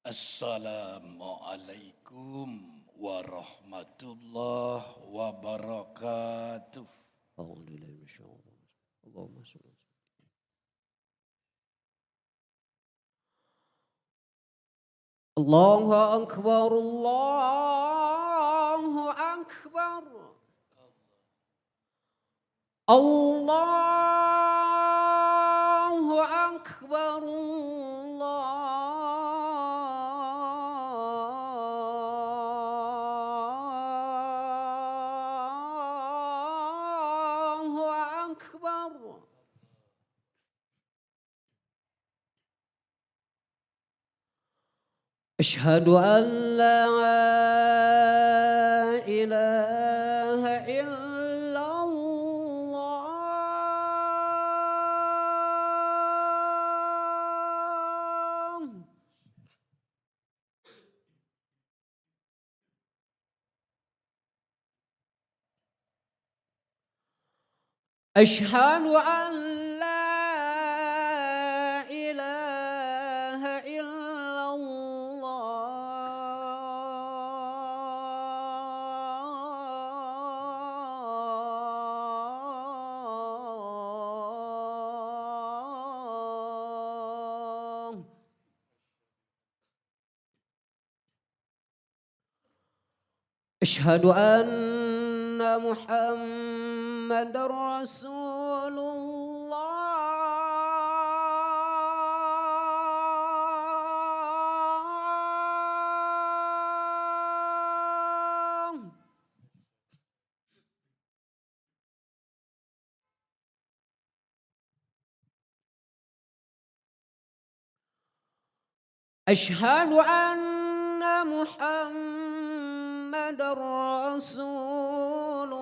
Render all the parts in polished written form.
Assalamualaikum warahmatullahi wabarakatuh. أعوذ بالله من الشيطان اللهم صل الله أكبر الله أكبر الله أكبر الله أكبر أشهد أن لا إله إلا الله أشهد أن لا إله إلا الله أشهد أن محمد رسول الله أشهد أن محمد رسول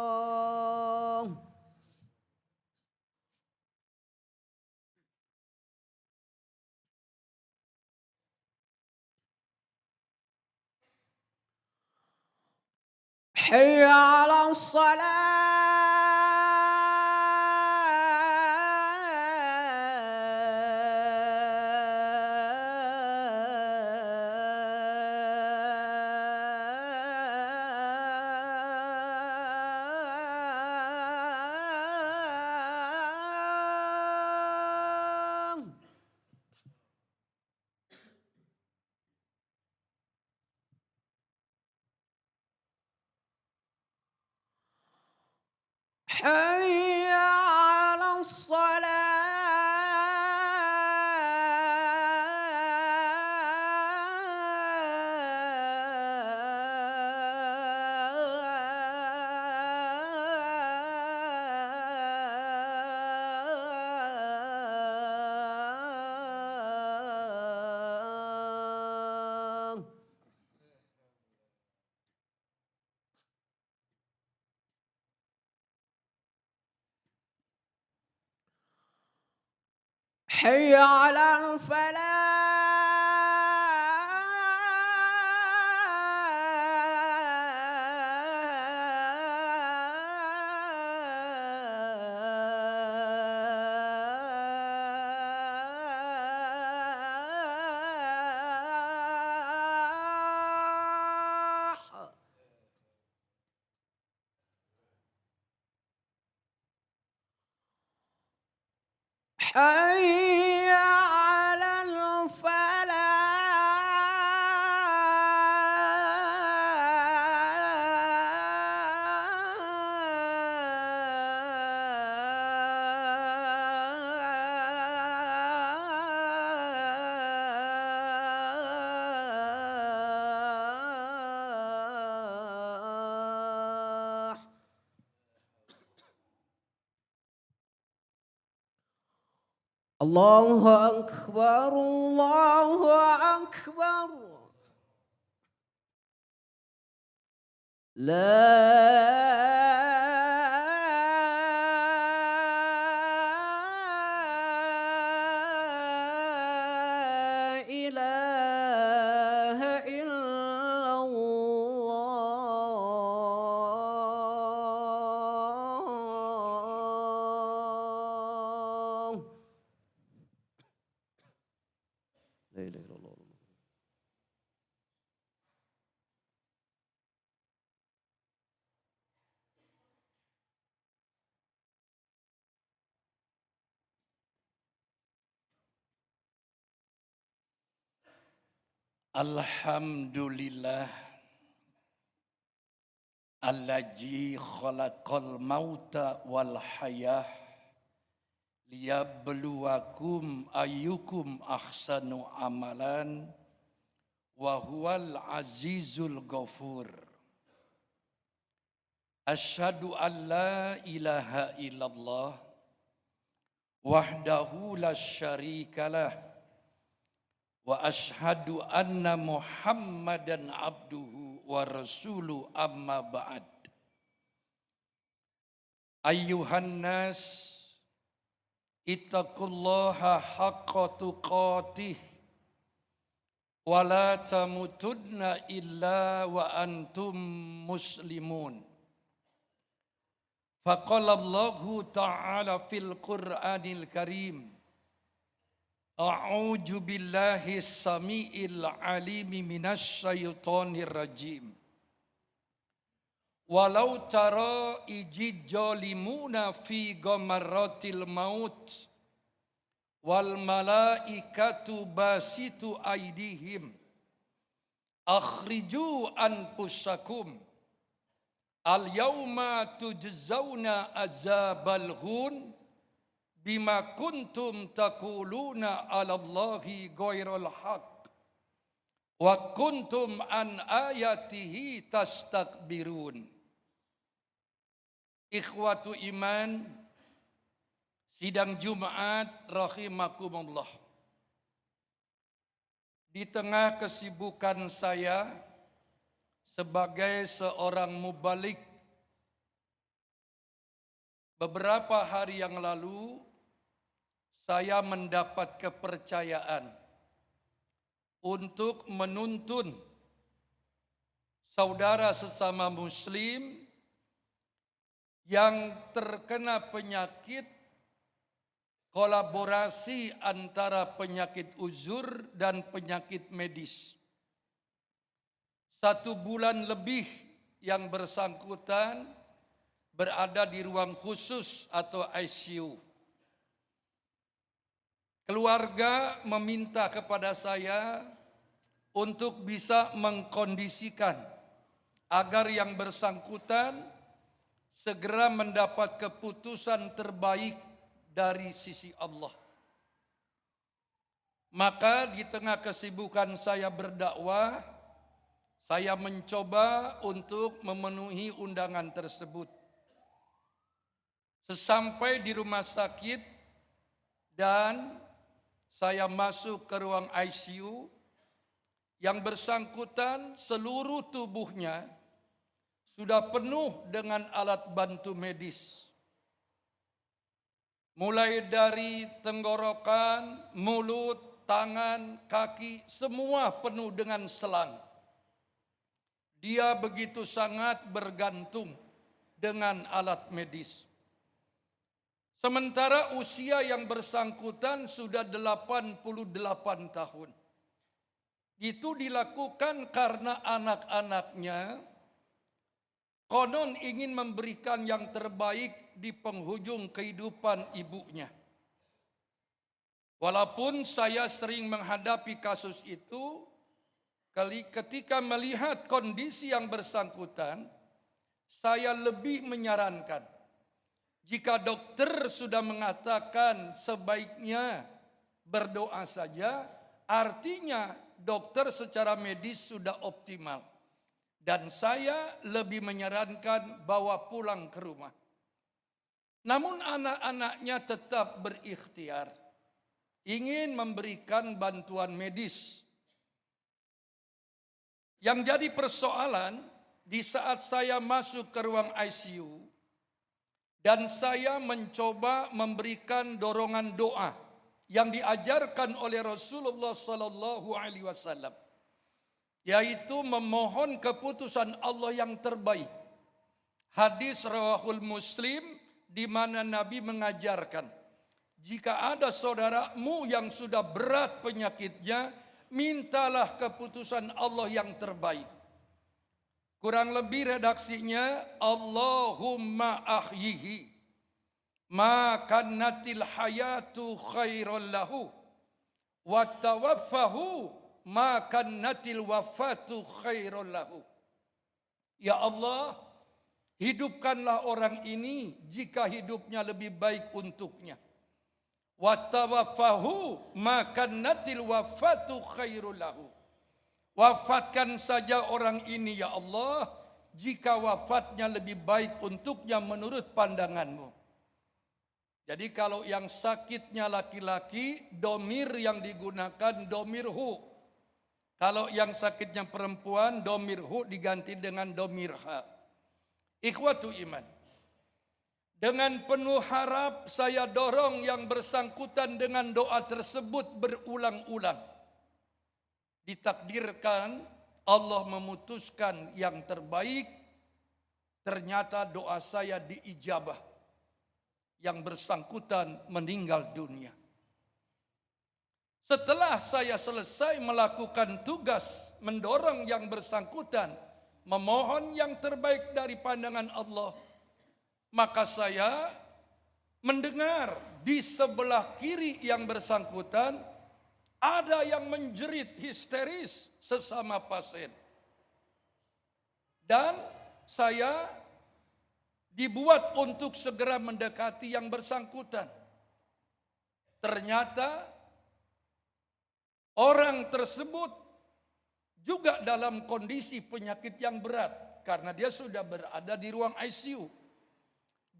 الله حي على الصلاة حي على الصلاة حي على الفلاح حي على الفلاح الله أكبر الله أكبر لا إله إلا الله Alhamdulillah allazi khalaqal mauta wal hayah liyabluwakum ayyukum ahsanu amalan wa huwal azizul ghafur. Asyhadu an la ilaha illallah wahdahu la syarikalah wa asyhadu anna Muhammadan abduhu wa rasuluhu amma ba'd. Ayyuhan nas ittaqullaha haqqa tuqatih wa la tamutunna illa wa antum muslimun. Faqala Allahu ta'ala fil Qur'anil Karim, A'udzu billahi samiil alimi minasy syaithanir rajim. Walau tara ijid zalimuna fi ghamaratil maut wal malaikatu basitu aidihim akhriju anfusakum al yauma tujzauna azabal hun bima kuntum taquluna 'ala Allahi ghairal haqq wa kuntum an ayatihi tastakbirun. Ikhwatu iman, sidang Jumat rahimakumullah. Di tengah kesibukan saya sebagai seorang mubalik, beberapa hari yang lalu saya mendapat kepercayaan untuk menuntun saudara sesama muslim yang terkena penyakit kolaborasi antara penyakit uzur dan penyakit medis. 1 bulan lebih yang bersangkutan berada di ruang khusus atau ICU. Keluarga meminta kepada saya untuk bisa mengkondisikan agar yang bersangkutan segera mendapat keputusan terbaik dari sisi Allah. Maka di tengah kesibukan saya berdakwah, saya mencoba untuk memenuhi undangan tersebut. Sesampai di rumah sakit dan saya masuk ke ruang ICU, yang bersangkutan seluruh tubuhnya sudah penuh dengan alat bantu medis. Mulai dari tenggorokan, mulut, tangan, kaki, semua penuh dengan selang. Dia begitu sangat bergantung dengan alat medis. Sementara usia yang bersangkutan sudah 88 tahun. Itu dilakukan karena anak-anaknya konon ingin memberikan yang terbaik di penghujung kehidupan ibunya. Walaupun saya sering menghadapi kasus itu, ketika melihat kondisi yang bersangkutan, saya lebih menyarankan, jika dokter sudah mengatakan sebaiknya berdoa saja, artinya dokter secara medis sudah optimal. Dan saya lebih menyarankan bawa pulang ke rumah. Namun anak-anaknya tetap berikhtiar, ingin memberikan bantuan medis. Yang jadi persoalan, di saat saya masuk ke ruang ICU, dan saya mencoba memberikan dorongan doa yang diajarkan oleh Rasulullah SAW, yaitu memohon keputusan Allah yang terbaik. Hadis rawahul Muslim di mana Nabi mengajarkan, jika ada saudaramu yang sudah berat penyakitnya, mintalah keputusan Allah yang terbaik. Kurang lebih redaksinya, Allahumma ahyihi ma kannatil hayatu khairan lahu wa tawaffahu ma kannatil wafatu khairul lahu. Ya Allah, hidupkanlah orang ini jika hidupnya lebih baik untuknya. Wa tawaffahu ma kannatil wafatu khairul lahu. Wafatkan saja orang ini ya Allah, jika wafatnya lebih baik untuknya menurut pandanganmu. Jadi kalau yang sakitnya laki-laki, domir yang digunakan domir hu. Kalau yang sakitnya perempuan, domir hu diganti dengan domir ha. Ikhwatu iman. Dengan penuh harap saya dorong yang bersangkutan dengan doa tersebut berulang-ulang. Ditakdirkan Allah memutuskan yang terbaik, ternyata doa saya diijabah. Yang bersangkutan meninggal dunia. Setelah saya selesai melakukan tugas mendorong yang bersangkutan, memohon yang terbaik dari pandangan Allah, maka saya mendengar di sebelah kiri yang bersangkutan ada yang menjerit histeris sesama pasien. Dan saya dibuat untuk segera mendekati yang bersangkutan. Ternyata orang tersebut juga dalam kondisi penyakit yang berat karena dia sudah berada di ruang ICU.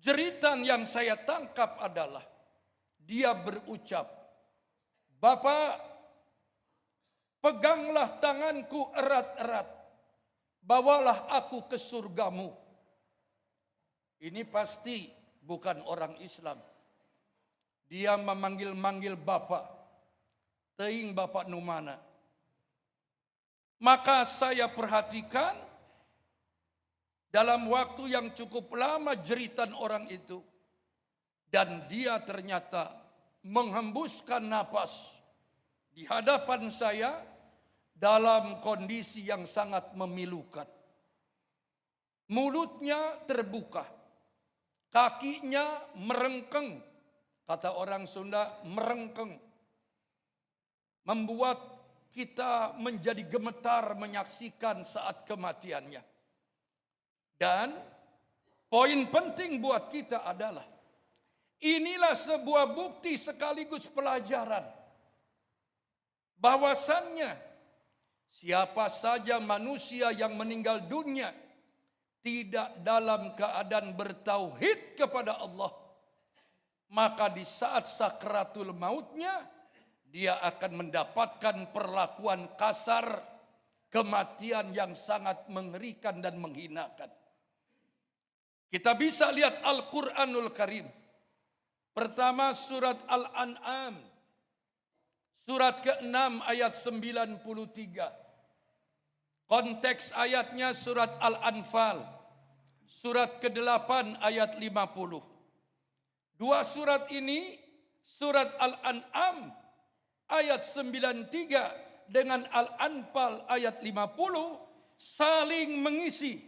Jeritan yang saya tangkap adalah dia berucap, "Bapak, peganglah tanganku erat-erat, bawalah aku ke surgamu." Ini pasti bukan orang Islam. Dia memanggil-manggil Bapak. Teing Bapak Numana. Maka saya perhatikan dalam waktu yang cukup lama jeritan orang itu. Dan dia ternyata menghembuskan napas di hadapan saya dalam kondisi yang sangat memilukan. Mulutnya terbuka, kakinya merengkeng, kata orang Sunda merengkeng. Membuat kita menjadi gemetar menyaksikan saat kematiannya. Dan poin penting buat kita adalah inilah sebuah bukti sekaligus pelajaran bahwasannya siapa saja manusia yang meninggal dunia tidak dalam keadaan bertauhid kepada Allah, maka di saat sakratul mautnya dia akan mendapatkan perlakuan kasar, kematian yang sangat mengerikan dan menghinakan. Kita bisa lihat Al-Quranul Karim. Pertama surat Al-An'am. Surat ke-6 ayat 93. Konteks ayatnya surat Al-Anfal. Surat ke-8 ayat 50. Dua surat ini, surat Al-An'am ayat 93 dengan Al-Anfal ayat 50 saling mengisi.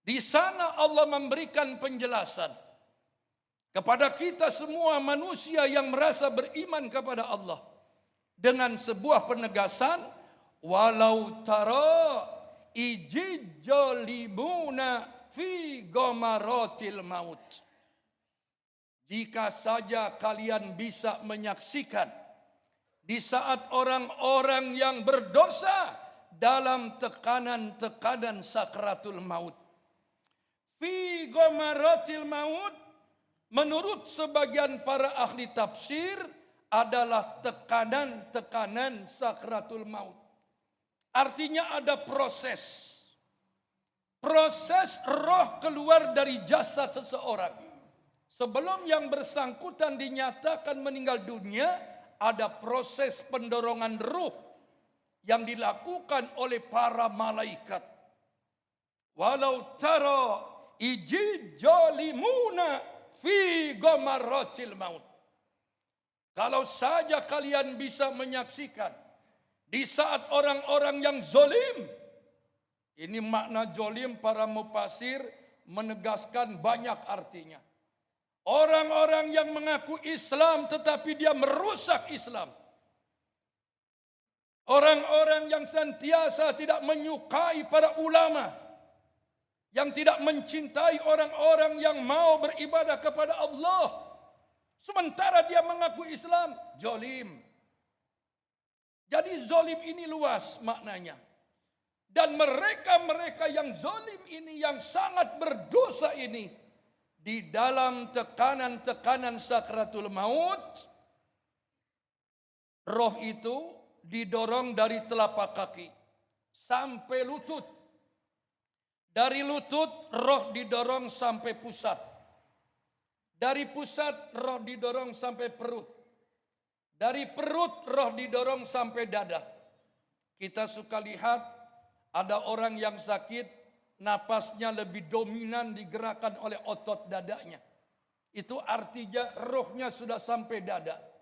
Di sana Allah memberikan penjelasan kepada kita semua manusia yang merasa beriman kepada Allah dengan sebuah penegasan, walau tara ijidzalimuna fi ghamaratil maut. Jika saja kalian bisa menyaksikan di saat orang-orang yang berdosa dalam tekanan-tekanan sakratul maut. Fi ghamaratil maut, menurut sebagian para ahli tafsir, adalah tekanan-tekanan sakratul maut. Artinya ada proses. Proses roh keluar dari jasad seseorang. Sebelum yang bersangkutan dinyatakan meninggal dunia, ada proses pendorongan ruh yang dilakukan oleh para malaikat. Walau tara ijidzalimuna fi ghamaratil maut. Kalau saja kalian bisa menyaksikan di saat orang-orang yang zolim, ini makna zolim para mufasir menegaskan banyak artinya. Orang-orang yang mengaku Islam tetapi dia merusak Islam. Orang-orang yang senantiasa tidak menyukai para ulama, yang tidak mencintai orang-orang yang mau beribadah kepada Allah, sementara dia mengaku Islam, zalim. Jadi zalim ini luas maknanya. Dan mereka-mereka yang zalim ini, yang sangat berdosa ini, di dalam tekanan-tekanan sakratul maut, roh itu didorong dari telapak kaki sampai lutut. Dari lutut roh didorong sampai pusat. Dari pusat roh didorong sampai perut. Dari perut roh didorong sampai dada. Kita suka lihat ada orang yang sakit, napasnya lebih dominan digerakkan oleh otot dadanya. Itu artinya rohnya sudah sampai dada.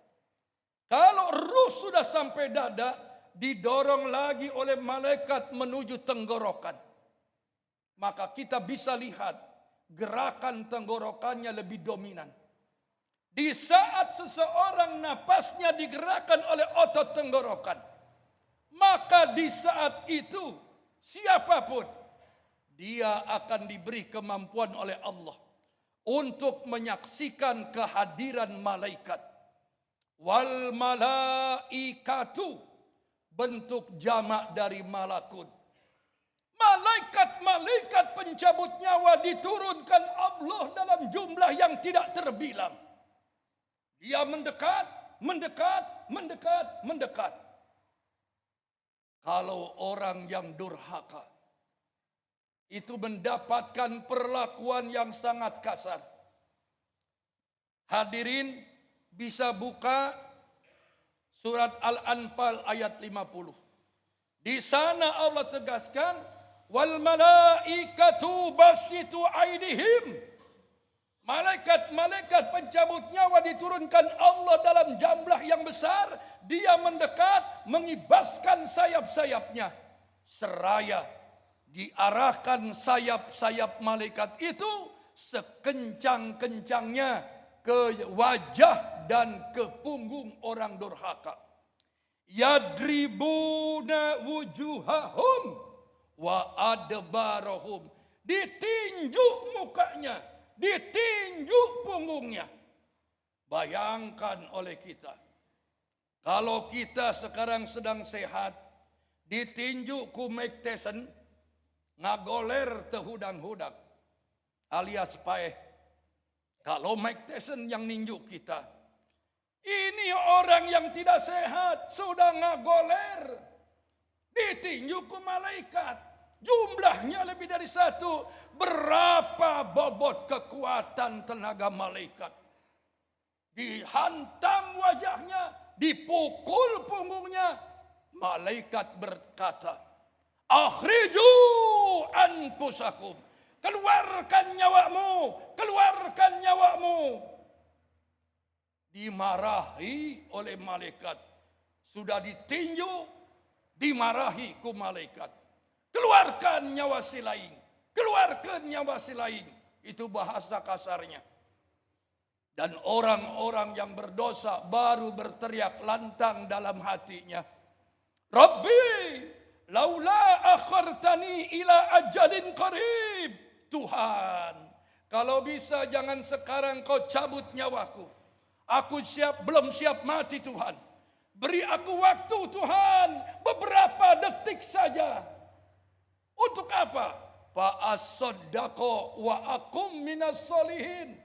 Kalau ruh sudah sampai dada, didorong lagi oleh malaikat menuju tenggorokan. Maka kita bisa lihat gerakan tenggorokannya lebih dominan. Di saat seseorang napasnya digerakkan oleh otot tenggorokan, maka di saat itu siapapun dia akan diberi kemampuan oleh Allah untuk menyaksikan kehadiran malaikat. Wal malaikatu, bentuk jamak dari malakun. Malaikat-malaikat pencabut nyawa diturunkan Allah dalam jumlah yang tidak terbilang. Dia mendekat, mendekat, mendekat, mendekat. Kalau orang yang durhaka itu mendapatkan perlakuan yang sangat kasar. Hadirin bisa buka surat Al-Anfal ayat 50. Di sana Allah tegaskan, wal malaikatu basitu aidihim. Malaikat-malaikat pencabut nyawa diturunkan Allah dalam jumlah yang besar. Dia mendekat, mengibaskan sayap-sayapnya. Seraya diarahkan sayap-sayap malaikat itu sekencang-kencangnya ke wajah dan ke punggung orang durhaka. Yadribuna wujuhahum wa adbarahum. Ditinju mukanya, ditinju punggungnya. Bayangkan oleh kita, kalau kita sekarang sedang sehat, ditinju ku Mike Tyson, ngagoler tehudang-hudang alias paeh. Kalau Mike Tyson yang ninju kita, ini orang yang tidak sehat, sudah ngagoler, ditinju ku malaikat. Jumlahnya lebih dari satu. Berapa bobot kekuatan tenaga malaikat? Dihantam wajahnya, dipukul punggungnya. Malaikat berkata, akhriju anfusakum. Keluarkan nyawamu, keluarkan nyawamu. Dimarahi oleh malaikat. Sudah ditinju, dimarahi ku malaikat. Keluarkan nyawa si lain, keluarkan nyawa si lain. Itu bahasa kasarnya. Dan orang-orang yang berdosa baru berteriak lantang dalam hatinya, Rabbi, laula akhartani ila ajalin qarib. Tuhan, kalau bisa jangan sekarang kau cabut nyawaku. Aku belum siap mati Tuhan. Beri aku waktu Tuhan, beberapa detik saja. Untuk apa? Fa'asaddaqo wa akum minas solihin.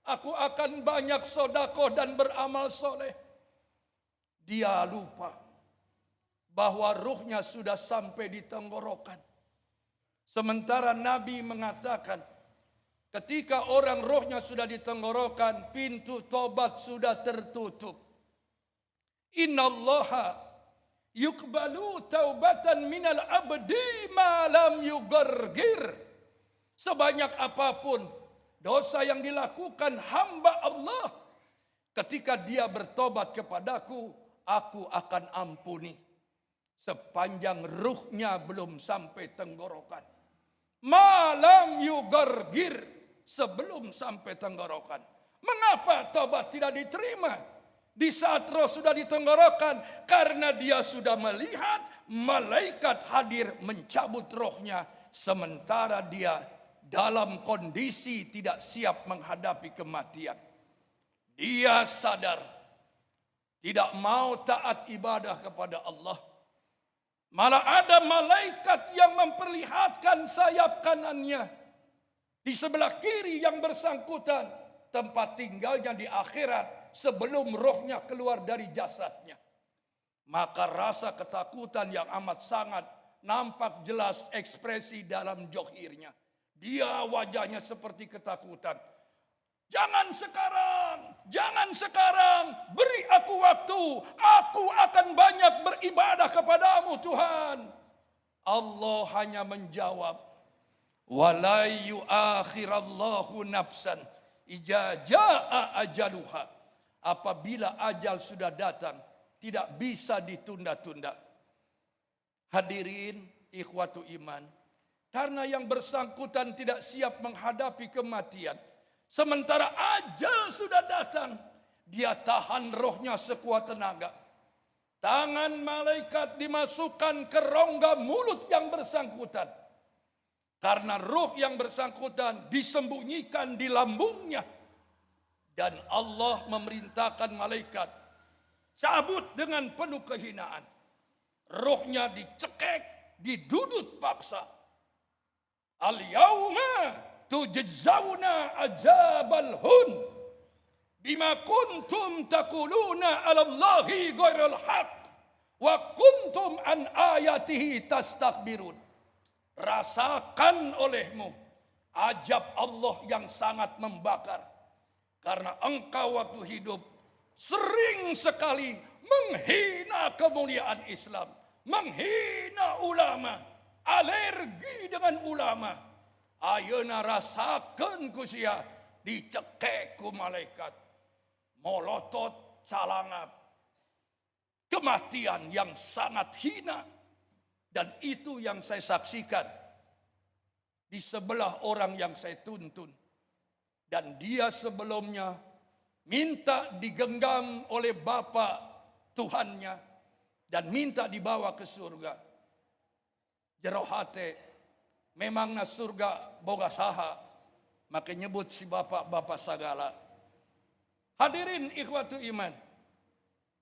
Aku akan banyak sodako dan beramal soleh. Dia lupa bahwa ruhnya sudah sampai di tenggorokan. Sementara Nabi mengatakan, ketika orang rohnya sudah di tenggorokan, pintu tobat sudah tertutup. Innallaha yuqbalu taubatan minal abdi ma lam yugargir. Sebanyak apapun dosa yang dilakukan hamba Allah, ketika dia bertobat kepadaku, aku akan ampuni. Sepanjang ruhnya belum sampai tenggorokan. Malam yugargir, sebelum sampai tenggorokan. Mengapa tobat tidak diterima? di saat roh sudah di tenggorokan, karena dia sudah melihat malaikat hadir mencabut rohnya, sementara dia dalam kondisi tidak siap menghadapi kematian. Dia sadar tidak mau taat ibadah kepada Allah. Malah ada malaikat yang memperlihatkan sayap kanannya di sebelah kiri yang bersangkutan, tempat tinggalnya di akhirat sebelum rohnya keluar dari jasadnya. Maka rasa ketakutan yang amat sangat nampak jelas ekspresi dalam johirnya. Dia wajahnya seperti ketakutan. Jangan sekarang, beri aku waktu, aku akan banyak beribadah kepadamu Tuhan. Allah hanya menjawab, wala yuakhirallahu nafsan idza jaa ajaluha. Apabila ajal sudah datang, tidak bisa ditunda-tunda. Hadirin ikhwatu iman, karena yang bersangkutan tidak siap menghadapi kematian, sementara ajal sudah datang, dia tahan rohnya sekuat tenaga. Tangan malaikat dimasukkan ke rongga mulut yang bersangkutan. Karena roh yang bersangkutan disembunyikan di lambungnya. Dan Allah memerintahkan malaikat, cabut dengan penuh kehinaan. Rohnya dicekek, didudut paksa. Al-yawma tujzauna azabal hun bima kuntum taquluna 'ala Allahi ghairal haq wa kuntum an ayatihi tastakbirun. Rasakan olehmu azab Allah yang sangat membakar, karena engkau waktu hidup sering sekali menghina kemuliaan Islam, menghina ulama, alergi dengan ulama. Ayeuna rasakeun ku sia dicekek ku malaikat, molotot calangap, kematian yang sangat hina. Dan itu yang saya saksikan di sebelah orang yang saya tuntun. Dan dia sebelumnya minta digenggam oleh Bapa Tuhannya dan minta dibawa ke surga. Jero hate memangna surga boga saha, maka nyebut si bapak-bapak sagala. Hadirin ikhwatu iman,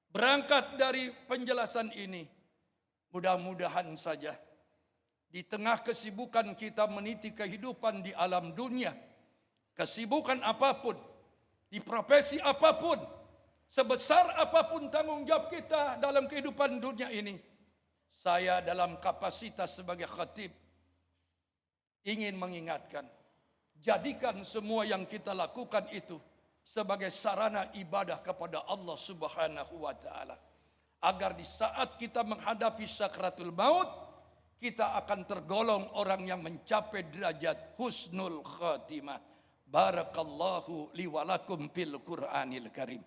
berangkat dari penjelasan ini, mudah-mudahan saja di tengah kesibukan kita meniti kehidupan di alam dunia, kesibukan apapun, di profesi apapun, sebesar apapun tanggung jawab kita dalam kehidupan dunia ini, saya dalam kapasitas sebagai khatib ingin mengingatkan, jadikan semua yang kita lakukan itu sebagai sarana ibadah kepada Allah Subhanahu wa taala, agar di saat kita menghadapi sakratul maut, kita akan tergolong orang yang mencapai derajat husnul khatimah. Barakallahu li wa lakum fil Qur'anil Karim.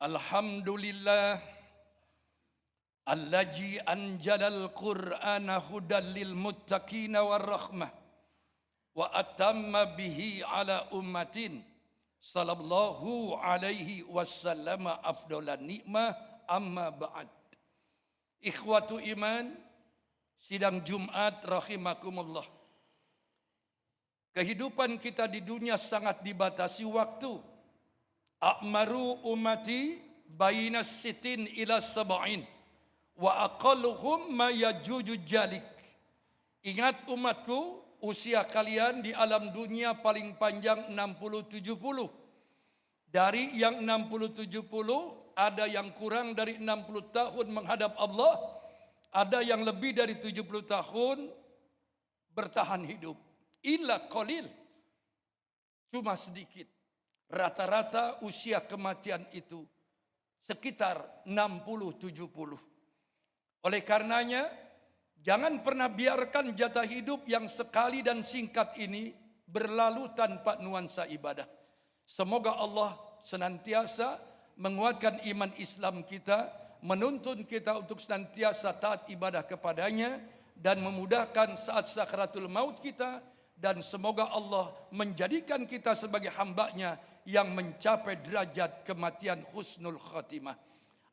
Alhamdulillah allazi anjalal Qur'ana hudal lil muttaqina war rahmah wa atamma bihi ala ummatin sallallahu alaihi wasallam afdalan nikmah, amma ba'd. Ikhwatu iman, sidang Jumat rahimakumullah. Kehidupan kita di dunia sangat dibatasi waktu. A'maru ummati baina sitin ila sab'in wa aqalluhum ma yajuju jalik. Ingat umatku, usia kalian di alam dunia paling panjang 60-70. Dari yang 60-70, ada yang kurang dari 60 tahun menghadap Allah, ada yang lebih dari 70 tahun bertahan hidup. Illa qalil, cuma sedikit. Rata-rata usia kematian itu sekitar 60-70. Oleh karenanya, jangan pernah biarkan jatah hidup yang sekali dan singkat ini berlalu tanpa nuansa ibadah. Semoga Allah senantiasa menguatkan iman Islam kita, menuntun kita untuk senantiasa taat ibadah kepadanya, dan memudahkan saat sakratul maut kita dan semoga Allah menjadikan kita sebagai hamba-Nya yang mencapai derajat kematian husnul khatimah.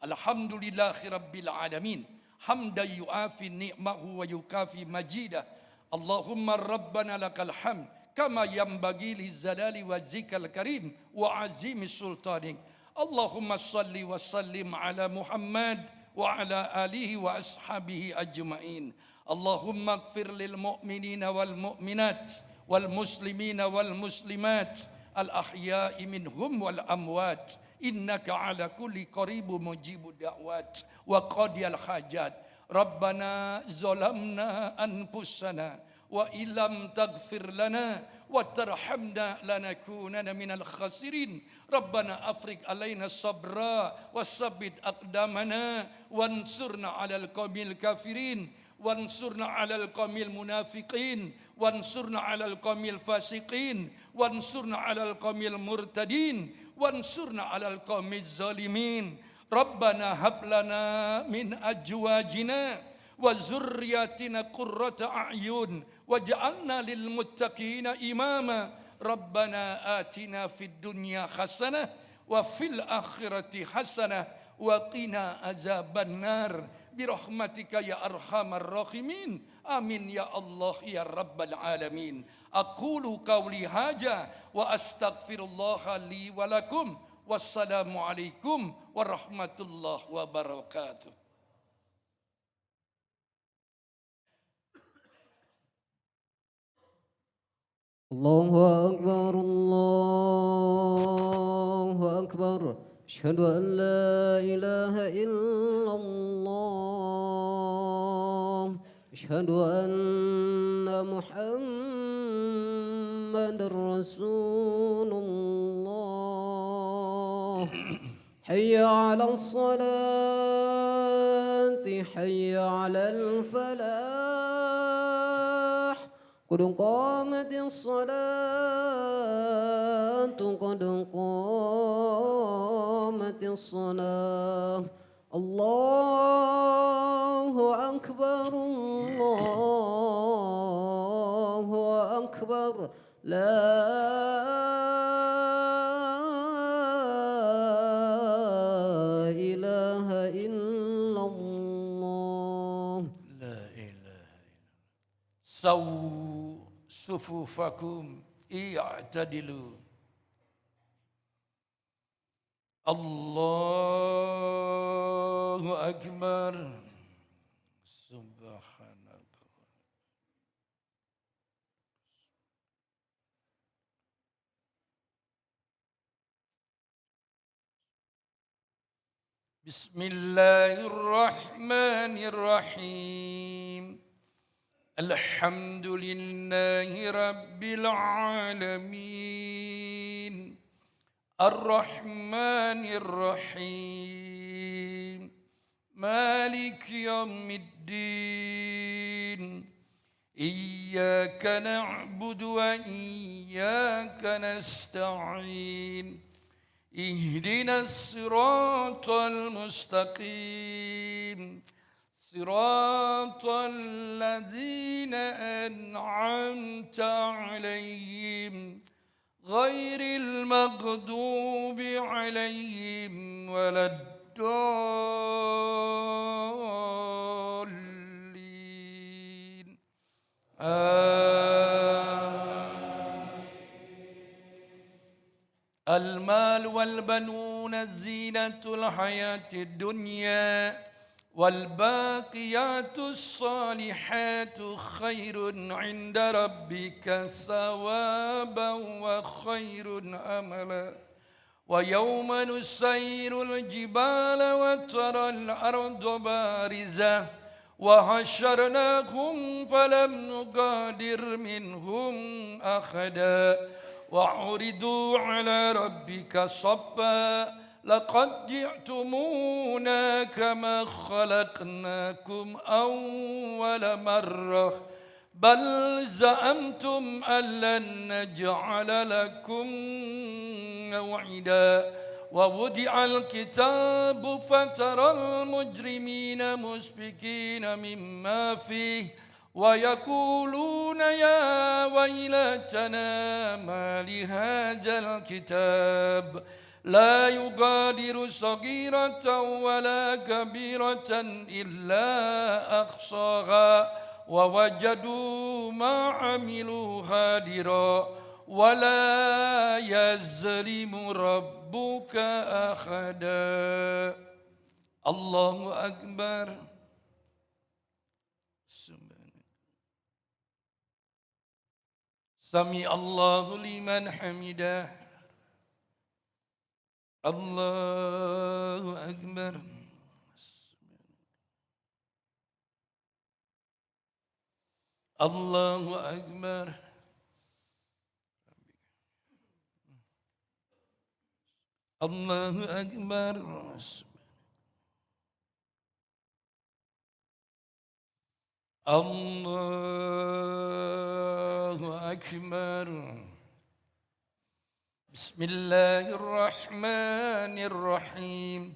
Alhamdulillahirabbil alamin. Hamdan yuafi ni'mahu wa yukafi majidah. Allahumma rabbana lakal hamd kama yanbaghi lizzalali wajhikal karim wa azimi sultanik. Allahumma salli wa sallim ala Muhammad wa ala alihi wa ashabihi ajma'in. Allahumma ighfir lil mu'minina wal mu'minat wal muslimina wal muslimat al ahya'i minhum wal amwat. Innaka ala kulli qaribu mujibu da'wat wa qadiyal hajat. Rabbana zalamna anfusana wa illam taghfir lana wa tarhamna lanakunanna minal khasirin. Rabbana afriq alaina sabra wa sabbit aqdamana wansurna alal qawmil kafirin wansurna alal qawmil munafiqin wansurna alal qawmil fasiqin wansurna alal qawmil murtadin wansurna alal qaumiz zalimin. Rabbana hab lana min azwajina wa zurriyatina qurrata a'yun waj'alna lil muttaqina imama. Rabbana atina fid dunya hasanah wa fil akhirati hasanah wa qina azabannar birahmatika ya arhamar rahimin. Amin ya Allah ya rabbal alamin. Aqulu qawli hadza wa astaghfirullah li wa lakum. Wassalamu alaikum warahmatullahi wabarakatuh. Allahu Akbar, Allahu Akbar. Asyhadu an la ilaha illallah. Asyhadu anna Muhammadar Rasulullah. Hayya 'alas salati, hayya 'alal falah. قد قامت الصلاة قد قامت الصلاة. الله أكبر الله أكبر. لا إله إلا الله. La ilaha illallah. Sawu sufufakum i'tadilu. Allahu akbar. Subhanallah. Bismillahirrahmanirrahim. Alhamdulillahi rabbil alamin. Ar-Rahmanir Rahim. Maliki yaumiddin. Iyyaka na'budu wa iyyaka nasta'in. Ihdinas siratal mustaqim. صراط الذين أنعمت عليهم غير المغضوب عليهم ولا الضالين. المال والبنون زينة الحياة الدنيا والباقيات الصالحات خير عند ربك ثوابا وخير أملا. ويوم نسير الجبال وترى الأرض بارزة وحشرناهم فلم نغادر منهم أحدا وعرضوا على ربك صفا لقد جئتمونا كما خلقناكم أول مرة بل زعمتم أن لن نجعل لكم موعدا. ووضع الكتاب فترى المجرمين مشفقين مما فيه ويقولون يا ويلتنا ما لهذا الكتاب لا يغادر صغيرة ولا كبيرة إلا أحصاها ووجدوا ما عملوا حاضرا ولا يظلم ربك أحدا. الله أكبر. سمع الله لمن حمده. الله أكبر. الله أكبر. الله أكبر. الله أكبر. بسم الله الرحمن الرحيم.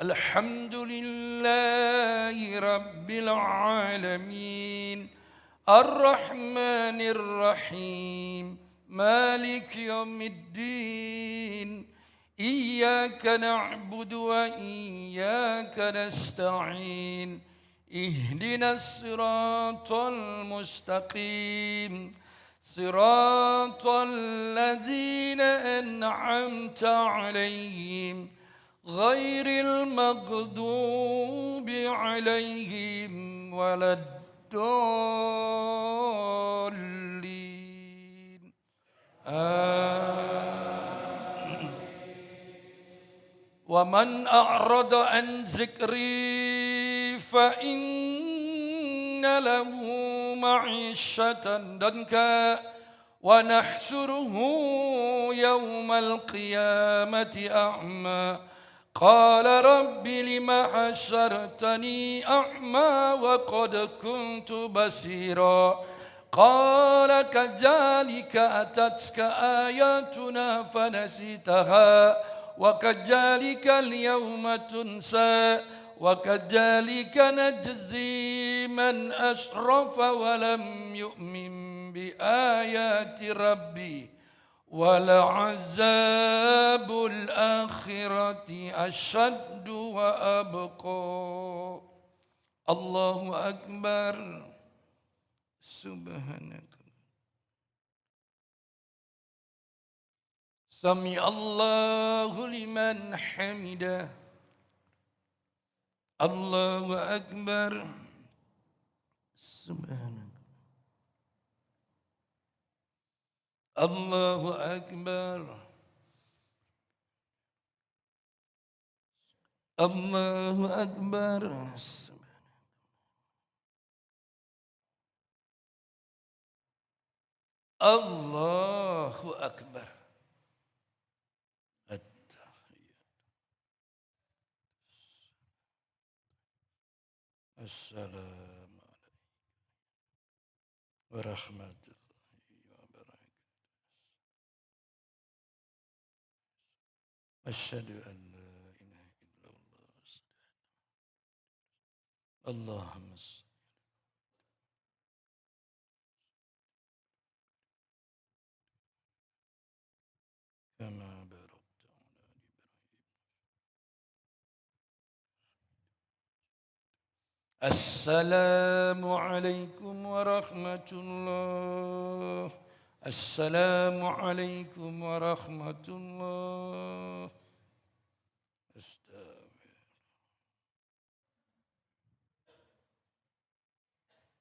الحمد لله رب العالمين الرحمن الرحيم مالك يوم الدين إياك نعبد وإياك نستعين اهدنا الصراط المستقيم صراط الذين أنعمت عليهم غير المغضوب عليهم ولا الضالين آمين. ومن أعرض عن ذكري فإن له معيشة ضنكا ونحشره يوم القيامة أعمى قال رب لم حشرتني أعمى وقد كنت بصيرا قال كذلك أتتك آياتنا فنسيتها وكذلك اليوم تنسى وكذلك نجزي من أسرف ولم يؤمن بآيات ربي ولعذاب الآخرة أشد وأبقى. الله أكبر. سبحانك. سمع الله لمن حمده. الله أكبر. سبحانك. الله أكبر. الله أكبر. الله أكبر. السلام عليكم ورحمة الله وبركاته. أشهد أن لا إله إلا الله. اللهم صل كما باركت على إبراهيم. السلام عليكم ورحمة الله. السلام عليكم ورحمة الله.